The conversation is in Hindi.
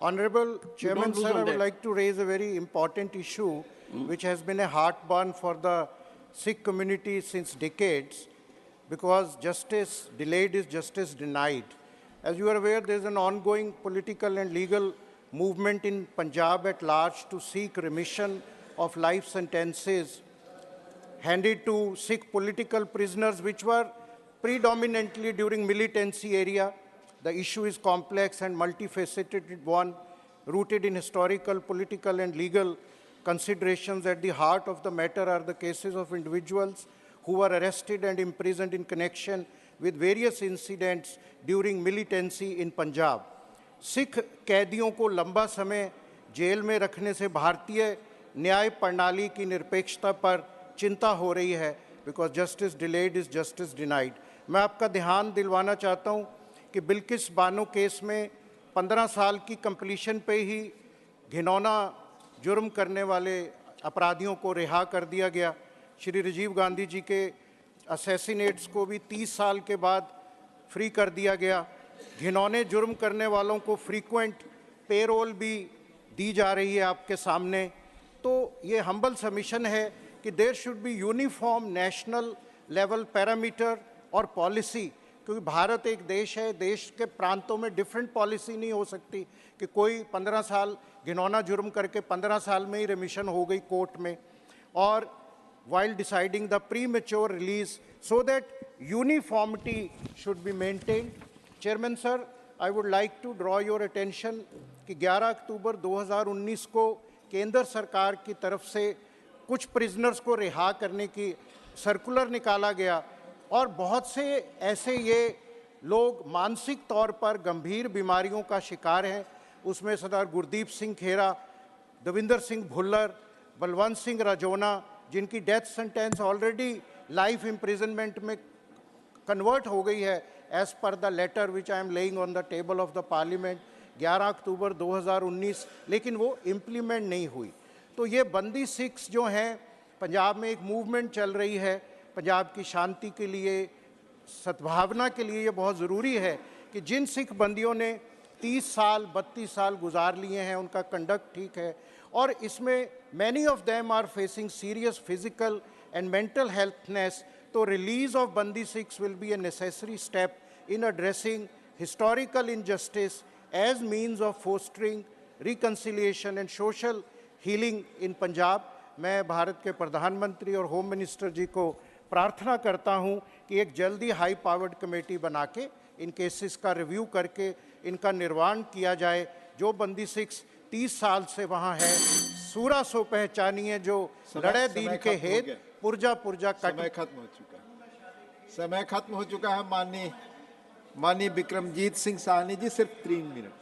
Honorable Chairman, sir, I would like to raise a very important issue which has been a heartburn for the Sikh community since decades, because justice delayed is justice denied. As you are aware, there is an ongoing political and legal movement in Punjab at large to seek remission of life sentences handed to Sikh political prisoners, which were predominantly during militancy area. The issue is complex and multifaceted one, rooted in historical, political, and legal considerations. At the heart of the matter are the cases of individuals who were arrested and imprisoned in connection with various incidents during militancy in Punjab. Sikh कैदियों को लंबा समय जेल में रखने से भारतीय न्याय प्रणाली की निरपेक्षता पर चिंता हो रही है, because justice delayed is justice denied. मैं आपका ध्यान दिलवाना चाहता हूं कि बिल्किस बानो केस में 15 साल की कंप्लीशन पे ही घिनौना जुर्म करने वाले अपराधियों को रिहा कर दिया गया। श्री राजीव गांधी जी के असैसिनेट्स को भी 30 साल के बाद फ्री कर दिया गया। घिनौने जुर्म करने वालों को फ्रीक्वेंट पेरोल भी दी जा रही है आपके सामने। तो ये हम्बल सबमिशन है कि there should be uniform national level parameter और पॉलिसी, क्योंकि भारत एक देश है, देश के प्रांतों में डिफरेंट पॉलिसी नहीं हो सकती कि कोई 15 साल घिनौना जुर्म करके 15 साल में ही रिमिशन हो गई कोर्ट में, और while deciding the premature release, so that uniformity should be maintained. Chairman sir, I would like to draw your attention कि 11 अक्टूबर 2019 को केंद्र सरकार की तरफ से कुछ प्रिजनर्स को रिहा करने की सर्कुलर निकाला गया, और बहुत से ऐसे ये लोग मानसिक तौर पर गंभीर बीमारियों का शिकार हैं। उसमें सरदार गुरदीप सिंह खेरा, दविंदर सिंह भुल्लर, बलवंत सिंह राजौना, जिनकी death sentence already life imprisonment में कन्वर्ट हो गई है as per the letter which I am laying on the table of the parliament 11 October 2019, लेकिन वो इम्प्लीमेंट नहीं हुई। तो ये बंदी सिख्स जो हैं, पंजाब में एक मूवमेंट चल रही है पंजाब की शांति के लिए, सद्भावना के लिए। ये बहुत ज़रूरी है कि जिन सिख बंदियों ने 30 साल 32 साल गुजार लिए हैं, उनका कंडक्ट ठीक है, और इसमें many of them are facing serious physical and mental healthness. तो रिलीज ऑफ बंदी Sikhs will be a necessary step in addressing historical injustice as means of fostering reconciliation and social healing in Punjab. मैं भारत के प्रधानमंत्री और होम मिनिस्टर जी को प्रार्थना करता हूं कि एक जल्दी हाई पावर्ड कमेटी बना के इन केसेस का रिव्यू करके इनका निर्वाण किया जाए। जो बंदी सिख्स 30 साल से वहाँ है, सूरा सो पहचानिए जो लड़े दीन के हेत पुरजा पुरजा कट। समय खत्म हो चुका है। माननीय विक्रमजीत सिंह साहनी जी, सिर्फ 3 मिनट।